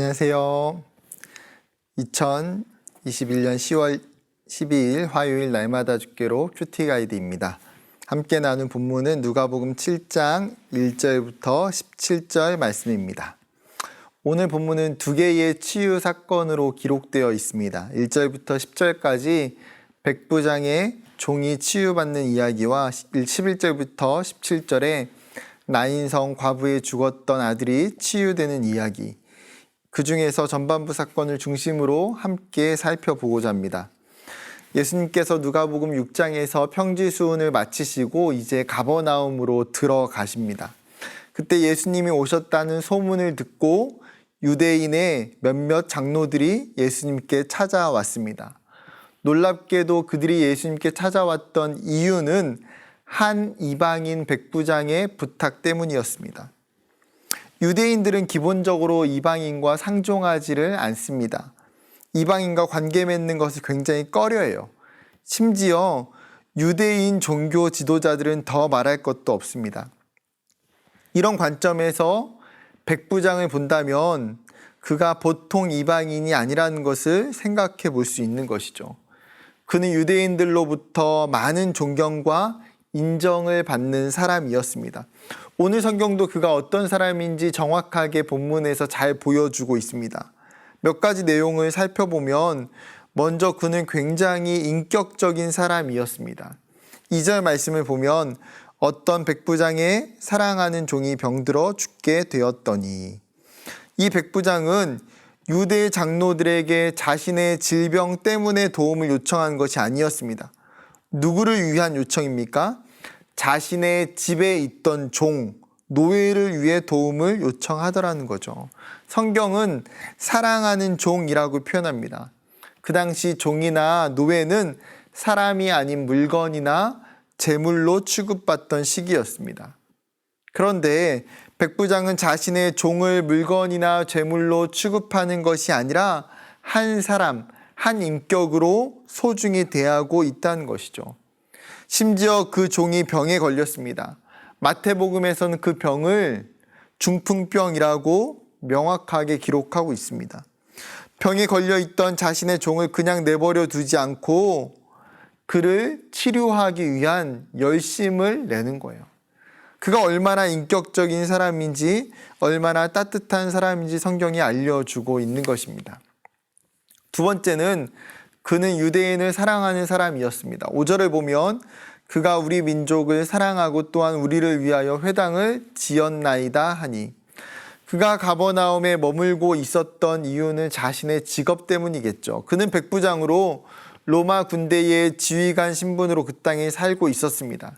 안녕하세요. 2021년 10월 12일 화요일 날마다 주께로 큐티 가이드입니다. 함께 나눈 본문은 누가복음 7장 1절부터 17절 말씀입니다. 오늘 본문은 두 개의 치유 사건으로 기록되어 있습니다. 1절부터 10절까지 백부장의 종이 치유받는 이야기와 11절부터 17절에 나인성 과부의 죽었던 아들이 치유되는 이야기, 그 중에서 전반부 사건을 중심으로 함께 살펴보고자 합니다. 예수님께서 누가복음 6장에서 평지수훈을 마치시고 이제 가버나움으로 들어가십니다. 그때 예수님이 오셨다는 소문을 듣고 유대인의 몇몇 장로들이 예수님께 찾아왔습니다. 놀랍게도 그들이 예수님께 찾아왔던 이유는 한 이방인 백부장의 부탁 때문이었습니다. 유대인들은 기본적으로 이방인과 상종하지를 않습니다. 이방인과 관계 맺는 것을 굉장히 꺼려해요. 심지어 유대인 종교 지도자들은 더 말할 것도 없습니다. 이런 관점에서 백부장을 본다면 그가 보통 이방인이 아니라는 것을 생각해 볼 수 있는 것이죠. 그는 유대인들로부터 많은 존경과 인정을 받는 사람이었습니다. 오늘 성경도 그가 어떤 사람인지 정확하게 본문에서 잘 보여주고 있습니다. 몇 가지 내용을 살펴보면 먼저 그는 굉장히 인격적인 사람이었습니다. 2절 말씀을 보면 어떤 백부장의 사랑하는 종이 병들어 죽게 되었더니, 이 백부장은 유대 장로들에게 자신의 질병 때문에 도움을 요청한 것이 아니었습니다. 누구를 위한 요청입니까? 자신의 집에 있던 종, 노예를 위해 도움을 요청하더라는 거죠. 성경은 사랑하는 종이라고 표현합니다. 그 당시 종이나 노예는 사람이 아닌 물건이나 재물로 취급받던 시기였습니다. 그런데 백부장은 자신의 종을 물건이나 재물로 취급하는 것이 아니라 한 사람, 한 인격으로 소중히 대하고 있다는 것이죠. 심지어 그 종이 병에 걸렸습니다. 마태복음에서는 그 병을 중풍병이라고 명확하게 기록하고 있습니다. 병에 걸려있던 자신의 종을 그냥 내버려 두지 않고 그를 치료하기 위한 열심을 내는 거예요. 그가 얼마나 인격적인 사람인지, 얼마나 따뜻한 사람인지 성경이 알려주고 있는 것입니다. 두 번째는 그는 유대인을 사랑하는 사람이었습니다. 5절을 보면 그가 우리 민족을 사랑하고 또한 우리를 위하여 회당을 지었나이다 하니, 그가 가버나움에 머물고 있었던 이유는 자신의 직업 때문이겠죠. 그는 백부장으로 로마 군대의 지휘관 신분으로 그 땅에 살고 있었습니다.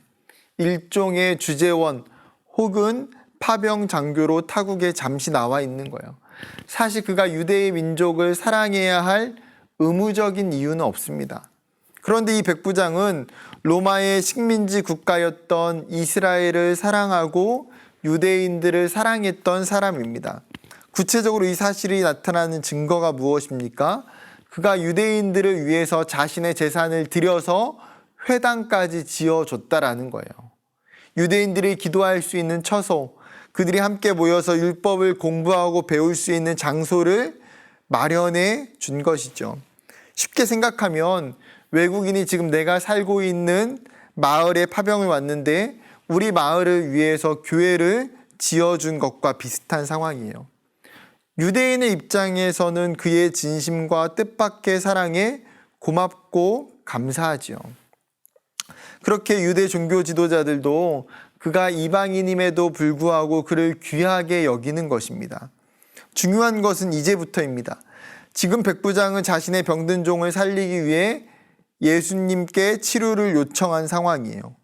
일종의 주재원 혹은 파병 장교로 타국에 잠시 나와 있는 거예요. 사실 그가 유대의 민족을 사랑해야 할 의무적인 이유는 없습니다. 그런데 이 백부장은 로마의 식민지 국가였던 이스라엘을 사랑하고 유대인들을 사랑했던 사람입니다. 구체적으로 이 사실이 나타나는 증거가 무엇입니까? 그가 유대인들을 위해서 자신의 재산을 들여서 회당까지 지어줬다라는 거예요. 유대인들이 기도할 수 있는 처소, 그들이 함께 모여서 율법을 공부하고 배울 수 있는 장소를 마련해 준 것이죠. 쉽게 생각하면 외국인이 지금 내가 살고 있는 마을에 파병을 왔는데 우리 마을을 위해서 교회를 지어준 것과 비슷한 상황이에요. 유대인의 입장에서는 그의 진심과 뜻밖의 사랑에 고맙고 감사하지요. 그렇게 유대 종교 지도자들도 그가 이방인임에도 불구하고 그를 귀하게 여기는 것입니다. 중요한 것은 이제부터입니다. 지금 백부장은 자신의 병든 종을 살리기 위해 예수님께 치료를 요청한 상황이에요.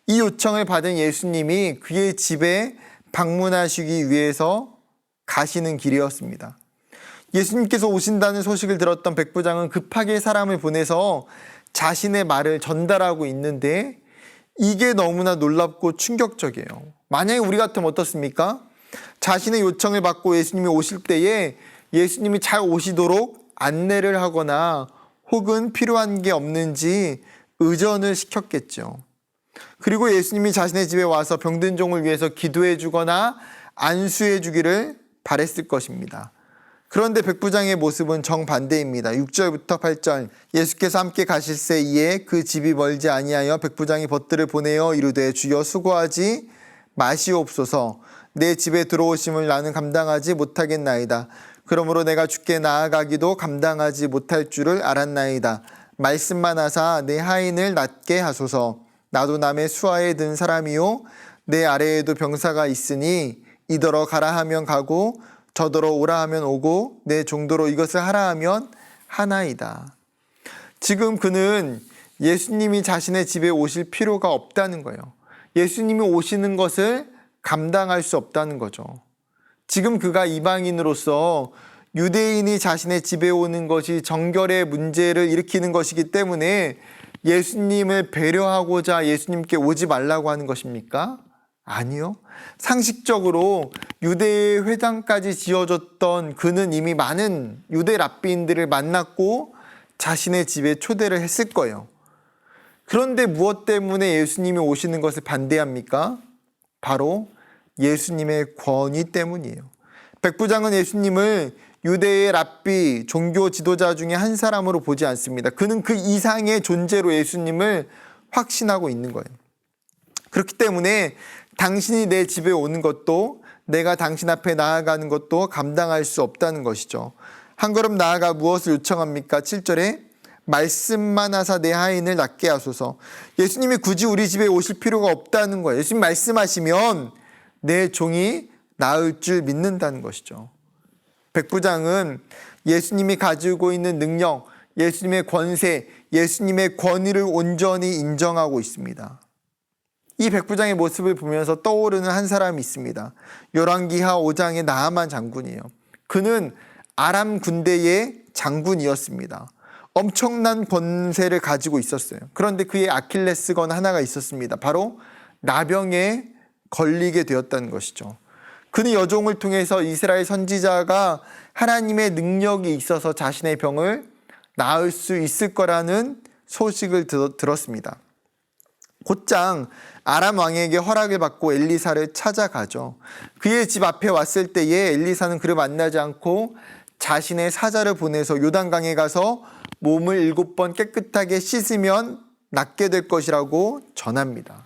이 요청을 받은 예수님이 그의 집에 방문하시기 위해서 가시는 길이었습니다. 예수님께서 오신다는 소식을 들었던 백부장은 급하게 사람을 보내서 자신의 말을 전달하고 있는데 이게 너무나 놀랍고 충격적이에요. 만약에 우리 같으면 어떻습니까? 자신의 요청을 받고 예수님이 오실 때에 예수님이 잘 오시도록 안내를 하거나 혹은 필요한 게 없는지 의전을 시켰겠죠. 그리고 예수님이 자신의 집에 와서 병든 종을 위해서 기도해 주거나 안수해 주기를 바랬을 것입니다. 그런데 백부장의 모습은 정반대입니다. 6절부터 8절. 예수께서 함께 가실새 이에 그 집이 멀지 아니하여 백부장이 벗들을 보내어 이르되 주여 수고하지 마시옵소서. 내 집에 들어오심을 나는 감당하지 못하겠나이다. 그러므로 내가 주께 나아가기도 감당하지 못할 줄을 알았나이다. 말씀만 하사 내 하인을 낫게 하소서. 나도 남의 수하에 든 사람이요 내 아래에도 병사가 있으니 이더러 가라 하면 가고 저더러 오라 하면 오고 내 정도로 이것을 하라 하면 하나이다. 지금 그는 예수님이 자신의 집에 오실 필요가 없다는 거예요. 예수님이 오시는 것을 감당할 수 없다는 거죠. 지금 그가 이방인으로서 유대인이 자신의 집에 오는 것이 정결의 문제를 일으키는 것이기 때문에 예수님을 배려하고자 예수님께 오지 말라고 하는 것입니까? 아니요. 상식적으로 유대의 회당까지 지어줬던 그는 이미 많은 유대 랍비인들을 만났고 자신의 집에 초대를 했을 거예요. 그런데 무엇 때문에 예수님이 오시는 것을 반대합니까? 바로 예수님의 권위 때문이에요. 백부장은 예수님을 유대의 랍비, 종교 지도자 중에 한 사람으로 보지 않습니다. 그는 그 이상의 존재로 예수님을 확신하고 있는 거예요. 그렇기 때문에 당신이 내 집에 오는 것도 내가 당신 앞에 나아가는 것도 감당할 수 없다는 것이죠. 한 걸음 나아가 무엇을 요청합니까? 7절에 말씀만 하사 내 하인을 낫게 하소서. 예수님이 굳이 우리 집에 오실 필요가 없다는 거예요. 예수님 말씀하시면 내 종이 나을 줄 믿는다는 것이죠. 백부장은 예수님이 가지고 있는 능력, 예수님의 권세, 예수님의 권위를 온전히 인정하고 있습니다. 이 백부장의 모습을 보면서 떠오르는 한 사람이 있습니다. 열왕기하 5장의 나하만 장군이에요. 그는 아람 군대의 장군이었습니다. 엄청난 권세를 가지고 있었어요. 그런데 그의 아킬레스건 하나가 있었습니다. 바로 나병에 걸리게 되었다는 것이죠. 그는 여종을 통해서 이스라엘 선지자가 하나님의 능력이 있어서 자신의 병을 나을 수 있을 거라는 소식을 들었습니다. 곧장 아람 왕에게 허락을 받고 엘리사를 찾아가죠. 그의 집 앞에 왔을 때에 엘리사는 그를 만나지 않고 자신의 사자를 보내서 요단강에 가서 몸을 7번 깨끗하게 씻으면 낫게 될 것이라고 전합니다.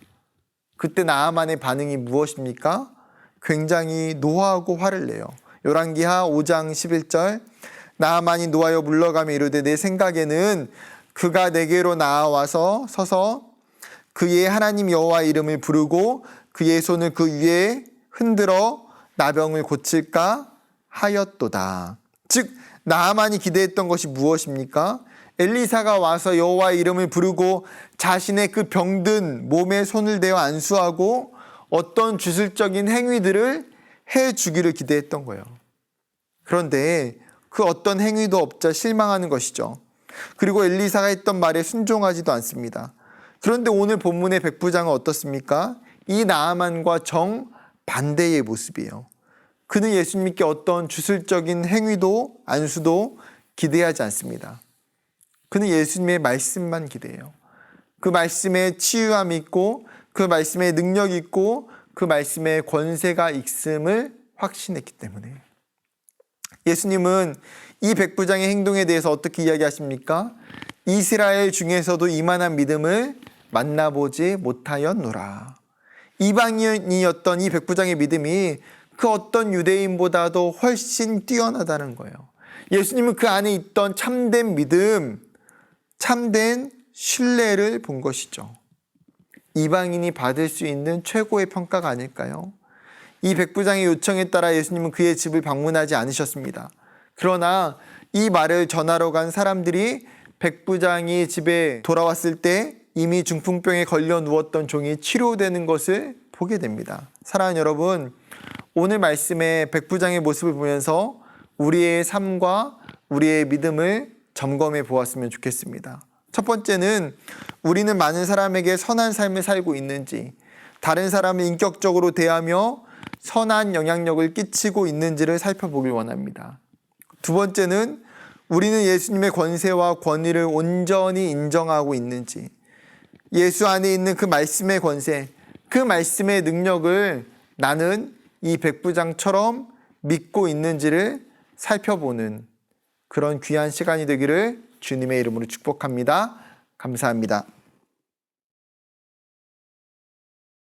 그때 나아만의 반응이 무엇입니까? 굉장히 노하고 화를 내요. 열왕기하 5장 11절. 나아만이 노하여 물러가며 이르되 내 생각에는 그가 내게로 나와서 서서 그의 하나님 여호와 이름을 부르고 그의 손을 그 위에 흔들어 나병을 고칠까 하였도다. 즉 나아만이 기대했던 것이 무엇입니까? 엘리사가 와서 여호와 이름을 부르고 자신의 그 병든 몸에 손을 대어 안수하고 어떤 주술적인 행위들을 해주기를 기대했던 거예요. 그런데 그 어떤 행위도 없자 실망하는 것이죠. 그리고 엘리사가 했던 말에 순종하지도 않습니다. 그런데 오늘 본문의 백부장은 어떻습니까? 이 나아만과 정반대의 모습이에요. 그는 예수님께 어떤 주술적인 행위도 안수도 기대하지 않습니다. 그는 예수님의 말씀만 기대해요. 그 말씀에 치유함이 있고 그 말씀에 능력이 있고 그 말씀에 권세가 있음을 확신했기 때문에. 예수님은 이 백부장의 행동에 대해서 어떻게 이야기하십니까? 이스라엘 중에서도 이만한 믿음을 만나보지 못하였노라. 이방인이었던 이 백부장의 믿음이 그 어떤 유대인보다도 훨씬 뛰어나다는 거예요. 예수님은 그 안에 있던 참된 믿음, 참된 신뢰를 본 것이죠. 이방인이 받을 수 있는 최고의 평가가 아닐까요? 이 백부장의 요청에 따라 예수님은 그의 집을 방문하지 않으셨습니다. 그러나 이 말을 전하러 간 사람들이 백부장이 집에 돌아왔을 때 이미 중풍병에 걸려 누웠던 종이 치료되는 것을 보게 됩니다. 사랑하는 여러분, 오늘 말씀의 백부장의 모습을 보면서 우리의 삶과 우리의 믿음을 점검해 보았으면 좋겠습니다. 첫 번째는 우리는 많은 사람에게 선한 삶을 살고 있는지, 다른 사람을 인격적으로 대하며 선한 영향력을 끼치고 있는지를 살펴보길 원합니다. 두 번째는 우리는 예수님의 권세와 권위를 온전히 인정하고 있는지, 예수 안에 있는 그 말씀의 권세, 그 말씀의 능력을 나는 이 백부장처럼 믿고 있는지를 살펴보는 그런 귀한 시간이 되기를 주님의 이름으로 축복합니다. 감사합니다.